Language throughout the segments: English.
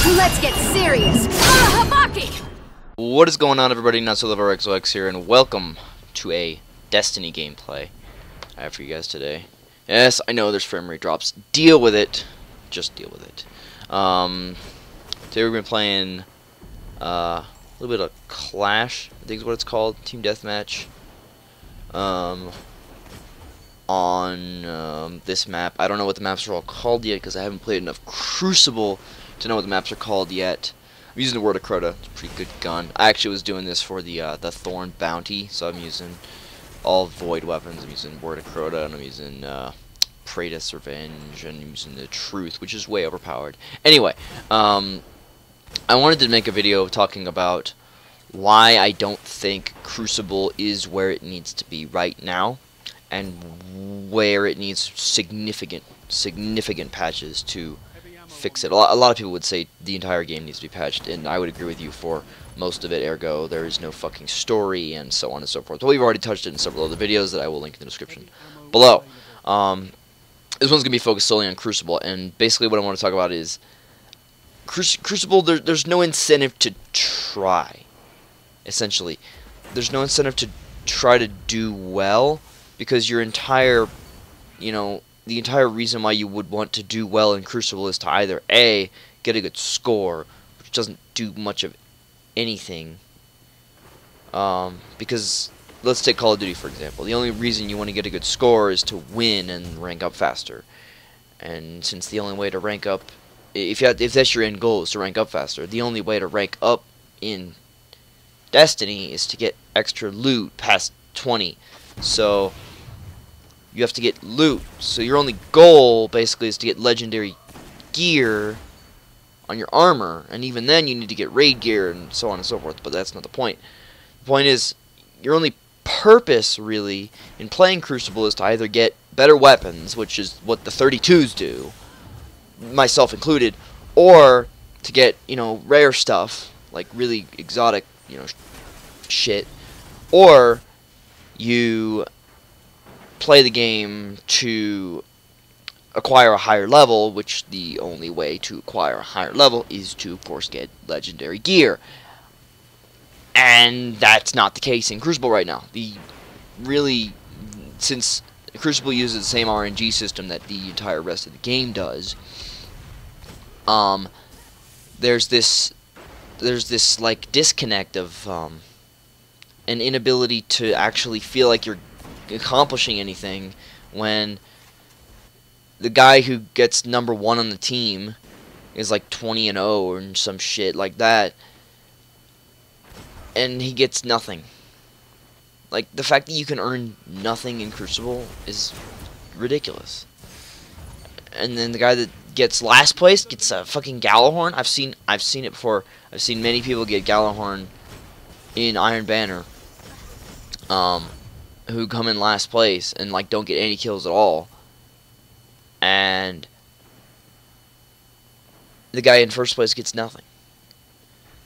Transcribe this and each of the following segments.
Let's get serious. Habaki! What is going on, everybody? NotSoLoverXOX here, and welcome to a Destiny gameplay I have for you guys today. Yes, I know there's frame rate drops. Deal with it. Just deal with it. Today we're going to be playing a little bit of Clash, I think is what it's called. Team Deathmatch. On this map. I don't know what the maps are all called yet because I haven't played enough Crucible to know what the maps are called yet. I'm using the Crota. It's a pretty good gun. I actually was doing this for the Thorn Bounty, so I'm using all Void weapons. I'm using Crota, and I'm using Praetus Revenge, and I'm using the Truth, which is way overpowered. Anyway, I wanted to make a video talking about why I don't think Crucible is where it needs to be right now, and where it needs significant patches to fix it. A lot of people would say the entire game needs to be patched, and I would agree with you for most of it, ergo there is no fucking story, and so on and so forth. But we've already touched it in several other videos that I will link in the description below. This one's going to be focused solely on Crucible, and basically what I want to talk about is Crucible, there's no incentive to try, essentially. There's no incentive to try to do well, because your entire, the entire reason why you would want to do well in Crucible is to either A, get a good score, which doesn't do much of anything, because let's take Call of Duty for example. The only reason you want to get a good score is to win and rank up faster, and since the only way to rank up, if that's your end goal, is to rank up faster, the only way to rank up in Destiny is to get extra loot past 20. So you have to get loot. So your only goal basically is to get legendary gear on your armor, and even then you need to get raid gear and so on and so forth, but that's not the point. The point is, your only purpose really in playing Crucible is to either get better weapons, which is what the 32s do, myself included, or to get, rare stuff, like really exotic, shit, or you play the game to acquire a higher level, which the only way to acquire a higher level is to, of course, get legendary gear. And that's not the case in Crucible right now. Since Crucible uses the same RNG system that the entire rest of the game does, there's this like disconnect of an inability to actually feel like you're accomplishing anything when the guy who gets #1 on the team is like 20-0 or some shit like that, and he gets nothing. Like, the fact that you can earn nothing in Crucible is ridiculous. And then the guy that gets last place gets a fucking Gallahorn. I've seen it before. I've seen many people get Gallahorn in Iron Banner, who come in last place and like don't get any kills at all, and the guy in first place gets nothing.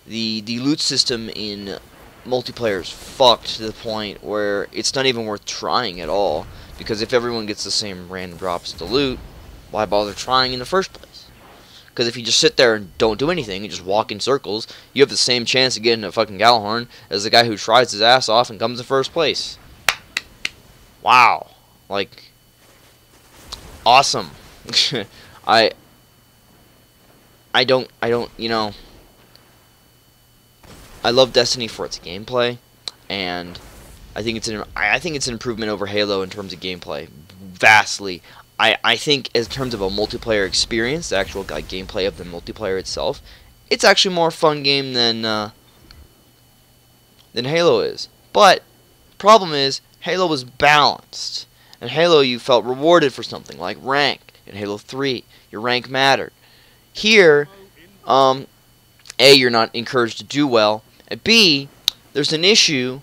The loot system in multiplayer is fucked to the point where it's not even worth trying at all, because if everyone gets the same random drops to loot, why bother trying in the first place? Because if you just sit there and don't do anything and just walk in circles, you have the same chance of getting a fucking Gallahorn as the guy who tries his ass off and comes in first place. Wow. Like, awesome. I don't, I love Destiny for its gameplay, and I think it's an improvement over Halo in terms of gameplay, vastly. I think in terms of a multiplayer experience, the actual gameplay of the multiplayer itself, it's actually more fun game than Halo is. But problem is, Halo was balanced. In Halo, you felt rewarded for something like rank. In Halo 3, your rank mattered. Here, A, you're not encouraged to do well, and B, there's an issue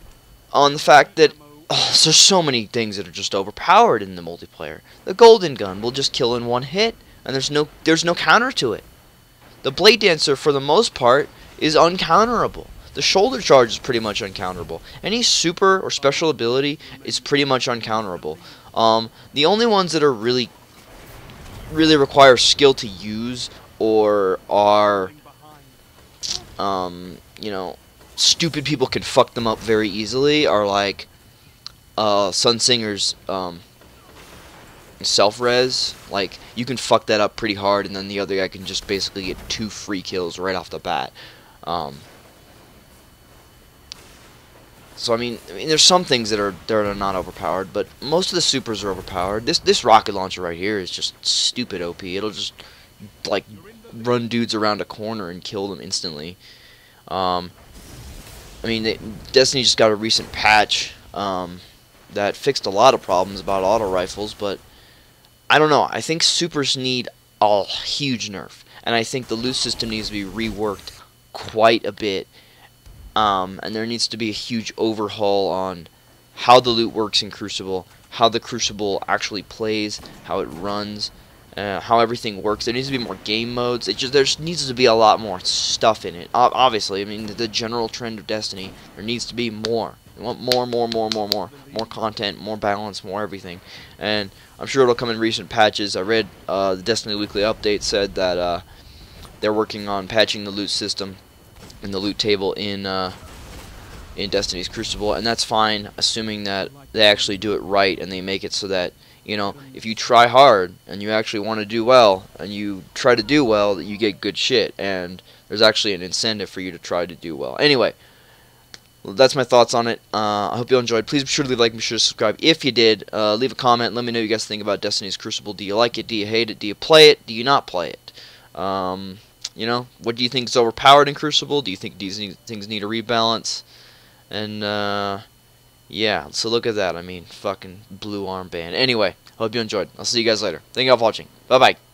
on the fact that there's so many things that are just overpowered in the multiplayer. The golden gun will just kill in one hit, and there's no counter to it. The Blade Dancer, for the most part, is uncounterable. The shoulder charge is pretty much uncounterable. Any super or special ability is pretty much uncounterable. The only ones that are really require skill to use or are you know, stupid people can fuck them up very easily are like Sunsinger's self-res. Like, you can fuck that up pretty hard, and then the other guy can just basically get 2 free kills right off the bat. So I mean, there's some things that are not overpowered, but most of the supers are overpowered. This rocket launcher right here is just stupid OP. It'll just like run dudes around a corner and kill them instantly. I mean, Destiny just got a recent patch that fixed a lot of problems about auto rifles, but I don't know. I think supers need a huge nerf, and I think the loot system needs to be reworked quite a bit. And there needs to be a huge overhaul on how the loot works in Crucible, how the Crucible actually plays, how it runs, how everything works. There needs to be more game modes. There needs to be a lot more stuff in it. Obviously, I mean, the general trend of Destiny, there needs to be more. We want more content, more balance, more everything. And I'm sure it'll come in recent patches. I read the Destiny Weekly Update said that they're working on patching the loot system and the loot table in Destiny's Crucible, and that's fine, assuming that they actually do it right and they make it so that, you know, if you try hard and you actually want to do well and you try to do well, that you get good shit, and there's actually an incentive for you to try to do well. Anyway, that's my thoughts on it. I hope you all enjoyed. Please be sure to leave a like, be sure to subscribe if you did. Leave a comment, let me know what you guys think about Destiny's Crucible. Do you like it? Do you hate it? Do you play it? Do you not play it? You know, what do you think is overpowered in Crucible? Do you think these things need a rebalance? And, yeah, so look at that. I mean, fucking blue armband. Anyway, hope you enjoyed. I'll see you guys later. Thank you all for watching. Bye-bye.